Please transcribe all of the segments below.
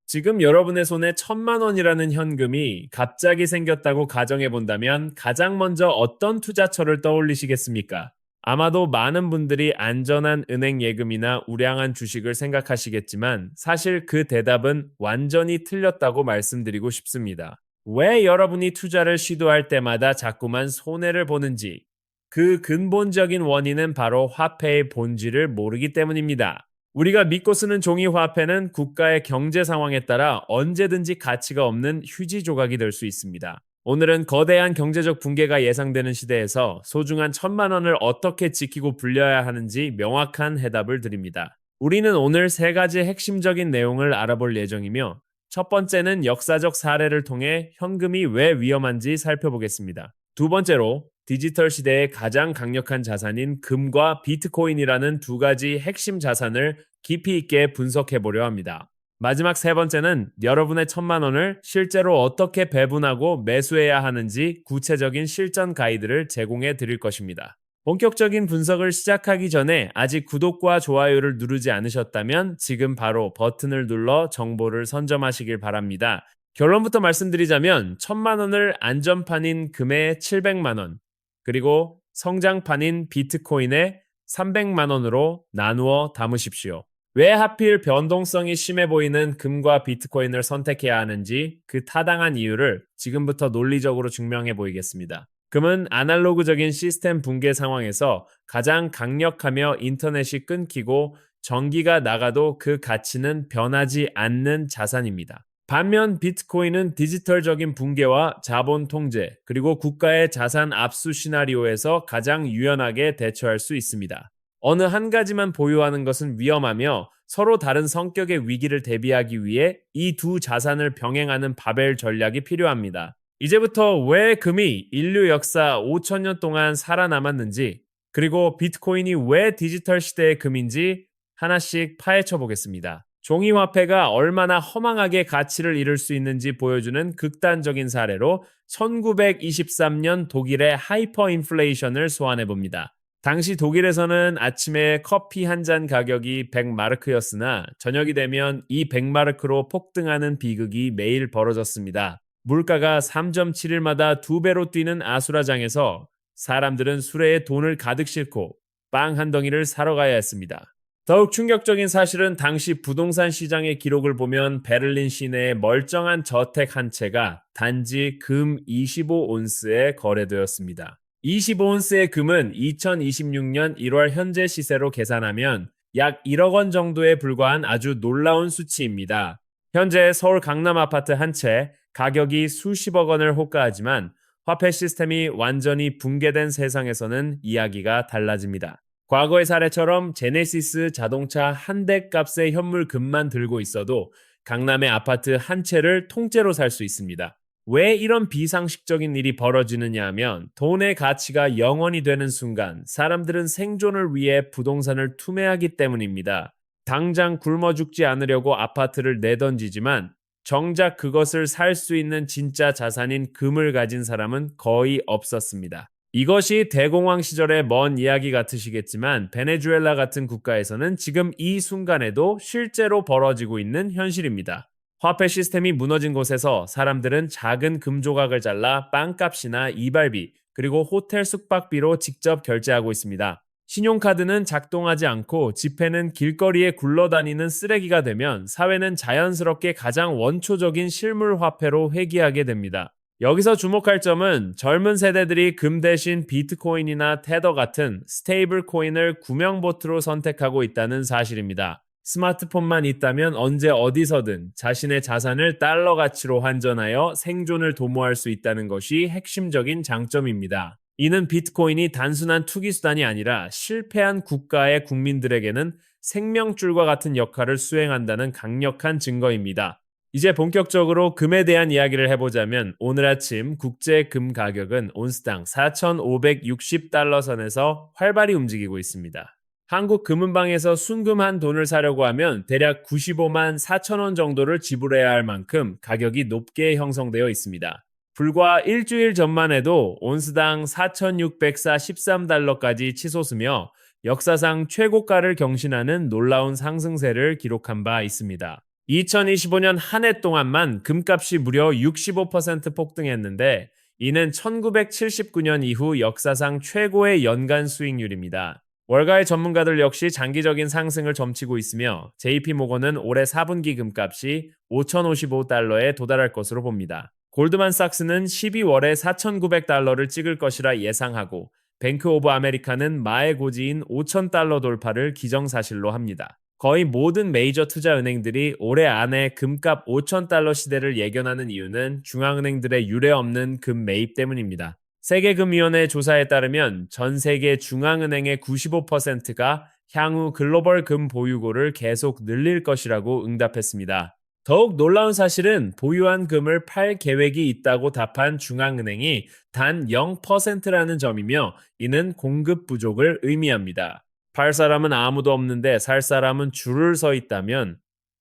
지금 여러분의 손에 1,000만 원이라는 현금이 갑자기 생겼다고 가정해 본다면 가장 먼저 어떤 투자처를 떠올리시겠습니까? 아마도 많은 분들이 안전한 은행 예금이나 우량한 주식을 생각하시겠지만 사실 그 대답은 완전히 틀렸다고 말씀드리고 싶습니다. 왜 여러분이 투자를 시도할 때마다 자꾸만 손해를 보는지, 그 근본적인 원인은 바로 화폐의 본질을 모르기 때문입니다. 우리가 믿고 쓰는 종이 화폐는 국가의 경제 상황에 따라 언제든지 가치가 없는 휴지 조각이 될 수 있습니다. 오늘은 거대한 경제적 붕괴가 예상되는 시대에서 소중한 1,000만 원을 어떻게 지키고 불려야 하는지 명확한 해답을 드립니다. 우리는 오늘 세 가지 핵심적인 내용을 알아볼 예정이며, 첫 번째는 역사적 사례를 통해 현금이 왜 위험한지 살펴보겠습니다. 두 번째로 디지털 시대의 가장 강력한 자산인 금과 비트코인이라는 두 가지 핵심 자산을 깊이 있게 분석해 보려 합니다. 마지막 세 번째는 여러분의 1,000만 원을 실제로 어떻게 배분하고 매수해야 하는지 구체적인 실전 가이드를 제공해 드릴 것입니다. 본격적인 분석을 시작하기 전에 아직 구독과 좋아요를 누르지 않으셨다면 지금 바로 버튼을 눌러 정보를 선점하시길 바랍니다. 결론부터 말씀드리자면 1,000만 원을 안전판인 금의 700만 원, 그리고 성장판인 비트코인의 300만 원으로 나누어 담으십시오. 왜 하필 변동성이 심해 보이는 금과 비트코인을 선택해야 하는지 그 타당한 이유를 지금부터 논리적으로 증명해 보이겠습니다. 금은 아날로그적인 시스템 붕괴 상황에서 가장 강력하며 인터넷이 끊기고 전기가 나가도 그 가치는 변하지 않는 자산입니다. 반면 비트코인은 디지털적인 붕괴와 자본 통제, 그리고 국가의 자산 압수 시나리오에서 가장 유연하게 대처할 수 있습니다. 어느 한 가지만 보유하는 것은 위험하며 서로 다른 성격의 위기를 대비하기 위해 이 두 자산을 병행하는 바벨 전략이 필요합니다. 이제부터 왜 금이 인류 역사 5,000년 동안 살아남았는지, 그리고 비트코인이 왜 디지털 시대의 금인지 하나씩 파헤쳐 보겠습니다. 종이화폐가 얼마나 허망하게 가치를 잃을 수 있는지 보여주는 극단적인 사례로 1923년 독일의 하이퍼 인플레이션을 소환해 봅니다. 당시 독일에서는 아침에 커피 한 잔 가격이 100마르크였으나 저녁이 되면 이 100마르크로 폭등하는 비극이 매일 벌어졌습니다. 물가가 3.7일마다 2배로 뛰는 아수라장에서 사람들은 수레에 돈을 가득 싣고 빵 한 덩이를 사러 가야 했습니다. 더욱 충격적인 사실은 당시 부동산 시장의 기록을 보면 베를린 시내의 멀쩡한 저택 한 채가 단지 금 25온스에 거래되었습니다. 25온스의 금은 2026년 1월 현재 시세로 계산하면 약 1억 원 정도에 불과한 아주 놀라운 수치입니다. 현재 서울 강남 아파트 한 채 가격이 수십억 원을 호가하지만 화폐 시스템이 완전히 붕괴된 세상에서는 이야기가 달라집니다. 과거의 사례처럼 제네시스 자동차 한 대 값의 현물 금만 들고 있어도 강남의 아파트 한 채를 통째로 살 수 있습니다. 왜 이런 비상식적인 일이 벌어지느냐 하면 돈의 가치가 0원이 되는 순간 사람들은 생존을 위해 부동산을 투매하기 때문입니다. 당장 굶어 죽지 않으려고 아파트를 내던지지만 정작 그것을 살 수 있는 진짜 자산인 금을 가진 사람은 거의 없었습니다. 이것이 대공황 시절의 먼 이야기 같으시겠지만 베네수엘라 같은 국가에서는 지금 이 순간에도 실제로 벌어지고 있는 현실입니다. 화폐 시스템이 무너진 곳에서 사람들은 작은 금 조각을 잘라 빵값이나 이발비, 그리고 호텔 숙박비로 직접 결제하고 있습니다. 신용카드는 작동하지 않고 지폐는 길거리에 굴러다니는 쓰레기가 되면 사회는 자연스럽게 가장 원초적인 실물 화폐로 회귀하게 됩니다. 여기서 주목할 점은 젊은 세대들이 금 대신 비트코인이나 테더 같은 스테이블 코인을 구명보트로 선택하고 있다는 사실입니다. 스마트폰만 있다면 언제 어디서든 자신의 자산을 달러 가치로 환전하여 생존을 도모할 수 있다는 것이 핵심적인 장점입니다. 이는 비트코인이 단순한 투기 수단이 아니라 실패한 국가의 국민들에게는 생명줄과 같은 역할을 수행한다는 강력한 증거입니다. 이제 본격적으로 금에 대한 이야기를 해보자면 오늘 아침 국제 금 가격은 온스당 4,560달러 선에서 활발히 움직이고 있습니다. 한국 금은방에서 순금한 돈을 사려고 하면 대략 95만 4천 원 정도를 지불해야 할 만큼 가격이 높게 형성되어 있습니다. 불과 일주일 전만 해도 온스당 4,613달러까지 치솟으며 역사상 최고가를 경신하는 놀라운 상승세를 기록한 바 있습니다. 2025년 한 해 동안만 금값이 무려 65% 폭등했는데 이는 1979년 이후 역사상 최고의 연간 수익률입니다. 월가의 전문가들 역시 장기적인 상승을 점치고 있으며 JP모건은 올해 4분기 금값이 5,055달러에 도달할 것으로 봅니다. 골드만삭스는 12월에 4,900달러를 찍을 것이라 예상하고 뱅크 오브 아메리카는 마의 고지인 5,000달러 돌파를 기정사실로 합니다. 거의 모든 메이저 투자은행들이 올해 안에 금값 5,000달러 시대를 예견하는 이유는 중앙은행들의 유례없는 금 매입 때문입니다. 세계금위원회 조사에 따르면 전 세계 중앙은행의 95%가 향후 글로벌 금 보유고를 계속 늘릴 것이라고 응답했습니다. 더욱 놀라운 사실은 보유한 금을 팔 계획이 있다고 답한 중앙은행이 단 0%라는 점이며 이는 공급 부족을 의미합니다. 팔 사람은 아무도 없는데 살 사람은 줄을 서 있다면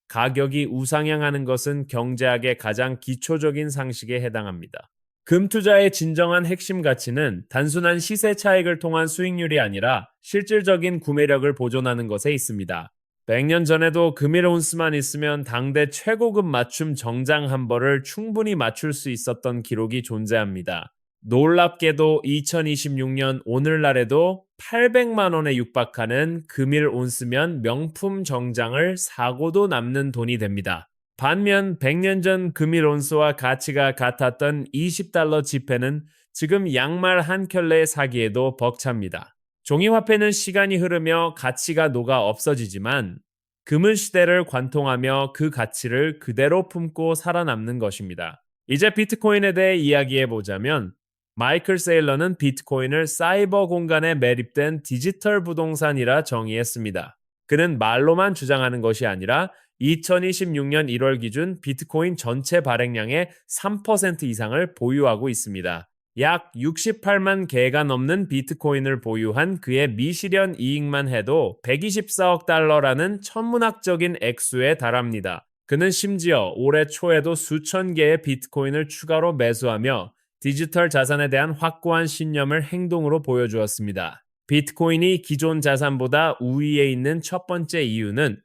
가격이 우상향하는 것은 경제학의 가장 기초적인 상식에 해당합니다. 금 투자의 진정한 핵심 가치는 단순한 시세 차익을 통한 수익률이 아니라 실질적인 구매력을 보존하는 것에 있습니다. 100년 전에도 금일 온스만 있으면 당대 최고급 맞춤 정장 한 벌을 충분히 맞출 수 있었던 기록이 존재합니다. 놀랍게도 2026년 오늘날에도 800만 원에 육박하는 금일 온스면 명품 정장을 사고도 남는 돈이 됩니다. 반면 100년 전 금일 온스와 가치가 같았던 20달러 지폐는 지금 양말 한 켤레 사기에도 벅찹니다. 종이화폐는 시간이 흐르며 가치가 녹아 없어지지만 금은 시대를 관통하며 그 가치를 그대로 품고 살아남는 것입니다. 이제 비트코인에 대해 이야기해보자면 마이클 세일러는 비트코인을 사이버 공간에 매립된 디지털 부동산이라 정의했습니다. 그는 말로만 주장하는 것이 아니라 2026년 1월 기준 비트코인 전체 발행량의 3% 이상을 보유하고 있습니다. 약 68만 개가 넘는 비트코인을 보유한 그의 미실현 이익만 해도 124억 달러라는 천문학적인 액수에 달합니다. 그는 심지어 올해 초에도 수천 개의 비트코인을 추가로 매수하며 디지털 자산에 대한 확고한 신념을 행동으로 보여주었습니다. 비트코인이 기존 자산보다 우위에 있는 첫 번째 이유는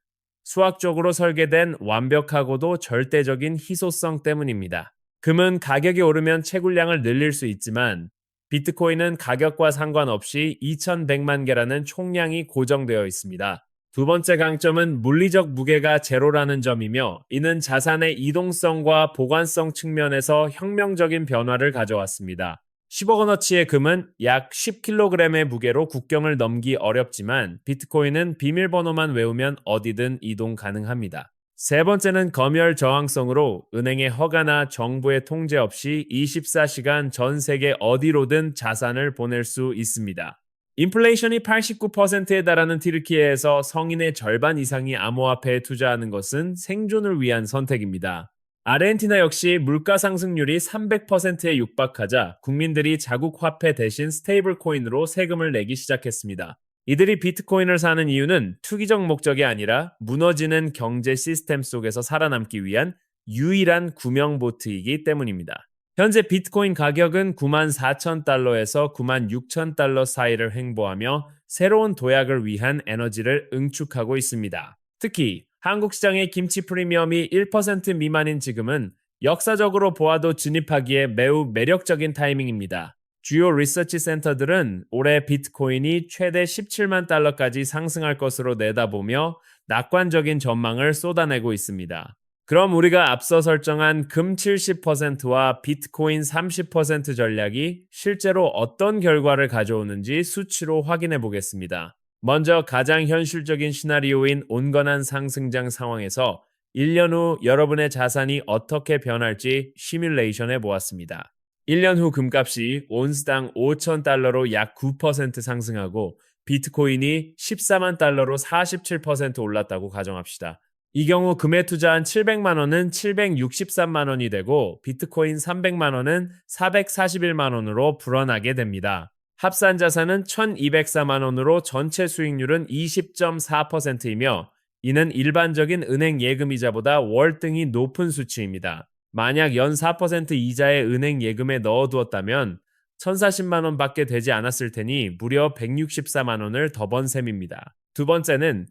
수학적으로 설계된 완벽하고도 절대적인 희소성 때문입니다. 금은 가격이 오르면 채굴량을 늘릴 수 있지만 비트코인은 가격과 상관없이 2100만 개라는 총량이 고정되어 있습니다. 두 번째 강점은 물리적 무게가 제로라는 점이며 이는 자산의 이동성과 보관성 측면에서 혁명적인 변화를 가져왔습니다. 10억 원어치의 금은 약 10kg의 무게로 국경을 넘기 어렵지만 비트코인은 비밀번호만 외우면 어디든 이동 가능합니다. 세 번째는 검열 저항성으로 은행의 허가나 정부의 통제 없이 24시간 전 세계 어디로든 자산을 보낼 수 있습니다. 인플레이션이 89%에 달하는 튀르키예에서 성인의 절반 이상이 암호화폐에 투자하는 것은 생존을 위한 선택입니다. 아르헨티나 역시 물가 상승률이 300%에 육박하자 국민들이 자국 화폐 대신 스테이블 코인으로 세금을 내기 시작했습니다. 이들이 비트코인을 사는 이유는 투기적 목적이 아니라 무너지는 경제 시스템 속에서 살아남기 위한 유일한 구명보트이기 때문입니다. 현재 비트코인 가격은 94,000달러에서 96,000달러 사이를 횡보하며 새로운 도약을 위한 에너지를 응축하고 있습니다. 특히 한국 시장의 김치 프리미엄이 1% 미만인 지금은 역사적으로 보아도 진입하기에 매우 매력적인 타이밍입니다. 주요 리서치 센터들은 올해 비트코인이 최대 17만 달러까지 상승할 것으로 내다보며 낙관적인 전망을 쏟아내고 있습니다. 그럼 우리가 앞서 설정한 금 70%와 비트코인 30% 전략이 실제로 어떤 결과를 가져오는지 수치로 확인해 보겠습니다. 먼저 가장 현실적인 시나리오인 온건한 상승장 상황에서 1년 후 여러분의 자산이 어떻게 변할지 시뮬레이션해 보았습니다. 1년 후 금값이 온스당 5,000달러로 약 9% 상승하고 비트코인이 14만 달러로 47% 올랐다고 가정합시다. 이 경우 금에 투자한 700만 원은 763만 원이 되고 비트코인 300만 원은 441만 원으로 불어나게 됩니다. 합산 자산은 1,204만 원으로 전체 수익률은 20.4%이며 이는 일반적인 은행 예금이자보다 월등히 높은 수치입니다. 만약 연 4% 이자의 은행 예금에 넣어두었다면 1,040만 원밖에 되지 않았을 테니 무려 164만 원을 더 번 셈입니다. 두 번째는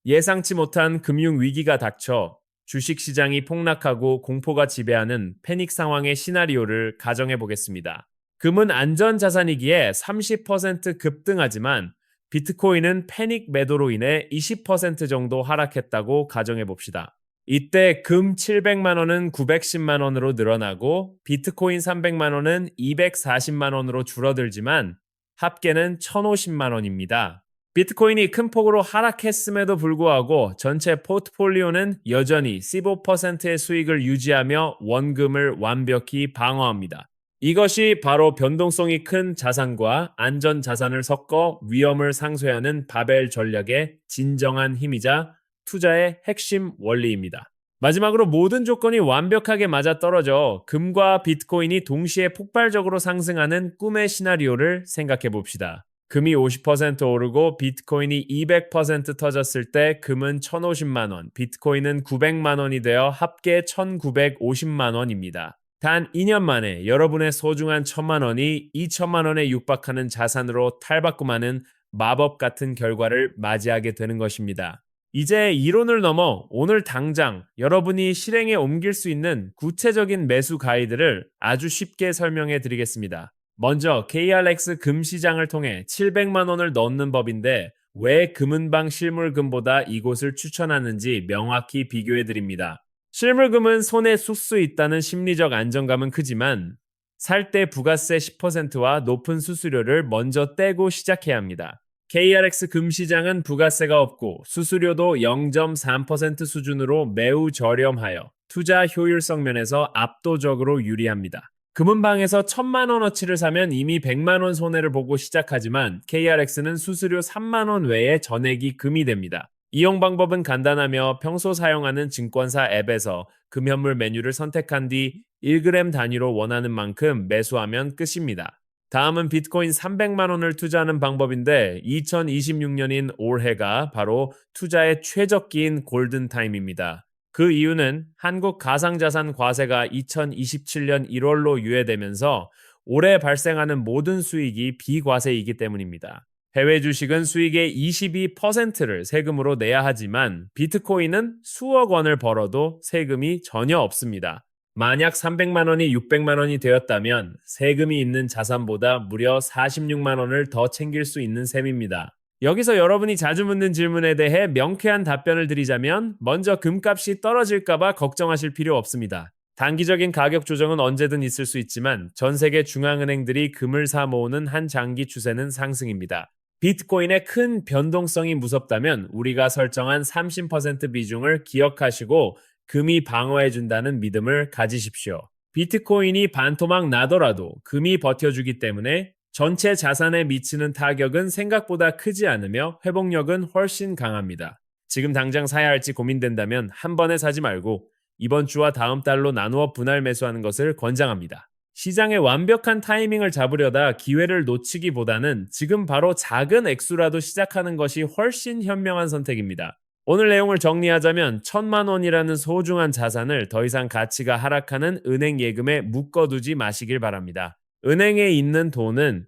예상치 못한 금융위기가 닥쳐 주식시장이 폭락하고 공포가 지배하는 패닉 상황의 시나리오를 가정해 보겠습니다. 금은 안전자산이기에 30% 급등하지만 비트코인은 패닉 매도로 인해 20% 정도 하락했다고 가정해 봅시다. 이때 금 700만 원은 910만 원으로 늘어나고 비트코인 300만 원은 240만 원으로 줄어들지만 합계는 1050만 원입니다. 비트코인이 큰 폭으로 하락했음에도 불구하고 전체 포트폴리오는 여전히 15%의 수익을 유지하며 원금을 완벽히 방어합니다. 이것이 바로 변동성이 큰 자산과 안전 자산을 섞어 위험을 상쇄하는 바벨 전략의 진정한 힘이자 투자의 핵심 원리입니다. 마지막으로 모든 조건이 완벽하게 맞아떨어져 금과 비트코인이 동시에 폭발적으로 상승하는 꿈의 시나리오를 생각해 봅시다. 금이 50% 오르고 비트코인이 200% 터졌을 때 금은 1,050만 원, 비트코인은 900만 원이 되어 합계 1,950만 원입니다. 단 2년 만에 여러분의 소중한 1,000만 원이 2,000만 원에 육박하는 자산으로 탈바꿈하는 마법 같은 결과를 맞이하게 되는 것입니다. 이제 이론을 넘어 오늘 당장 여러분이 실행에 옮길 수 있는 구체적인 매수 가이드를 아주 쉽게 설명해 드리겠습니다. 먼저 KRX 금시장을 통해 700만 원을 넣는 법인데 왜 금은방 실물금보다 이곳을 추천하는지 명확히 비교해 드립니다. 실물금은 손에 쑥 수 있다는 심리적 안정감은 크지만 살 때 부가세 10%와 높은 수수료를 먼저 떼고 시작해야 합니다. KRX 금시장은 부가세가 없고 수수료도 0.3% 수준으로 매우 저렴하여 투자 효율성 면에서 압도적으로 유리합니다. 금은방에서 1,000만 원어치를 사면 이미 100만 원 손해를 보고 시작하지만 KRX는 수수료 3만 원 외에 전액이 금이 됩니다. 이용 방법은 간단하며 평소 사용하는 증권사 앱에서 금현물 메뉴를 선택한 뒤 1g 단위로 원하는 만큼 매수하면 끝입니다. 다음은 비트코인 300만 원을 투자하는 방법인데 2026년인 올해가 바로 투자의 최적기인 골든타임입니다. 그 이유는 한국 가상자산 과세가 2027년 1월로 유예되면서 올해 발생하는 모든 수익이 비과세이기 때문입니다. 해외 주식은 수익의 22%를 세금으로 내야 하지만 비트코인은 수억 원을 벌어도 세금이 전혀 없습니다. 만약 300만 원이 600만 원이 되었다면 세금이 있는 자산보다 무려 46만 원을 더 챙길 수 있는 셈입니다. 여기서 여러분이 자주 묻는 질문에 대해 명쾌한 답변을 드리자면 먼저 금값이 떨어질까봐 걱정하실 필요 없습니다. 단기적인 가격 조정은 언제든 있을 수 있지만 전 세계 중앙은행들이 금을 사 모으는 한 장기 추세는 상승입니다. 비트코인의 큰 변동성이 무섭다면 우리가 설정한 30% 비중을 기억하시고 금이 방어해준다는 믿음을 가지십시오. 비트코인이 반토막 나더라도 금이 버텨주기 때문에 전체 자산에 미치는 타격은 생각보다 크지 않으며 회복력은 훨씬 강합니다. 지금 당장 사야 할지 고민된다면 한 번에 사지 말고 이번 주와 다음 달로 나누어 분할 매수하는 것을 권장합니다. 시장의 완벽한 타이밍을 잡으려다 기회를 놓치기보다는 지금 바로 작은 액수라도 시작하는 것이 훨씬 현명한 선택입니다. 오늘 내용을 정리하자면 1,000만 원이라는 소중한 자산을 더 이상 가치가 하락하는 은행 예금에 묶어두지 마시길 바랍니다. 은행에 있는 돈은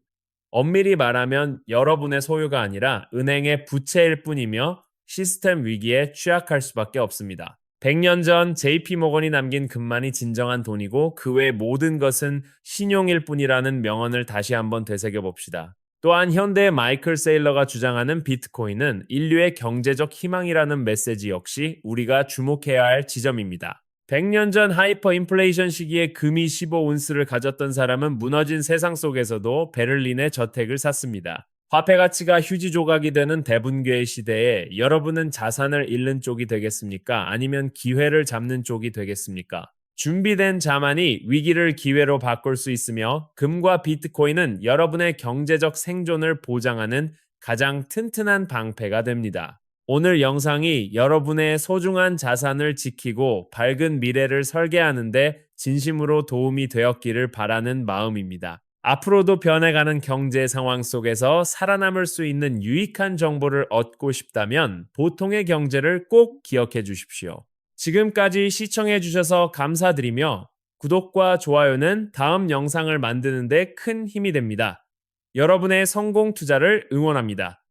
엄밀히 말하면 여러분의 소유가 아니라 은행의 부채일 뿐이며 시스템 위기에 취약할 수밖에 없습니다. 100년 전 JP모건이 남긴 금만이 진정한 돈이고 그 외 모든 것은 신용일 뿐이라는 명언을 다시 한번 되새겨봅시다. 또한 현대의 마이클 세일러가 주장하는 비트코인은 인류의 경제적 희망이라는 메시지 역시 우리가 주목해야 할 지점입니다. 100년 전 하이퍼 인플레이션 시기에 금이 15온스를 가졌던 사람은 무너진 세상 속에서도 베를린의 저택을 샀습니다. 화폐 가치가 휴지 조각이 되는 대분괴의 시대에 여러분은 자산을 잃는 쪽이 되겠습니까? 아니면 기회를 잡는 쪽이 되겠습니까? 준비된 자만이 위기를 기회로 바꿀 수 있으며 금과 비트코인은 여러분의 경제적 생존을 보장하는 가장 튼튼한 방패가 됩니다. 오늘 영상이 여러분의 소중한 자산을 지키고 밝은 미래를 설계하는 데 진심으로 도움이 되었기를 바라는 마음입니다. 앞으로도 변해가는 경제 상황 속에서 살아남을 수 있는 유익한 정보를 얻고 싶다면 보통의 경제를 꼭 기억해 주십시오. 지금까지 시청해 주셔서 감사드리며 구독과 좋아요는 다음 영상을 만드는 데 큰 힘이 됩니다. 여러분의 성공 투자를 응원합니다.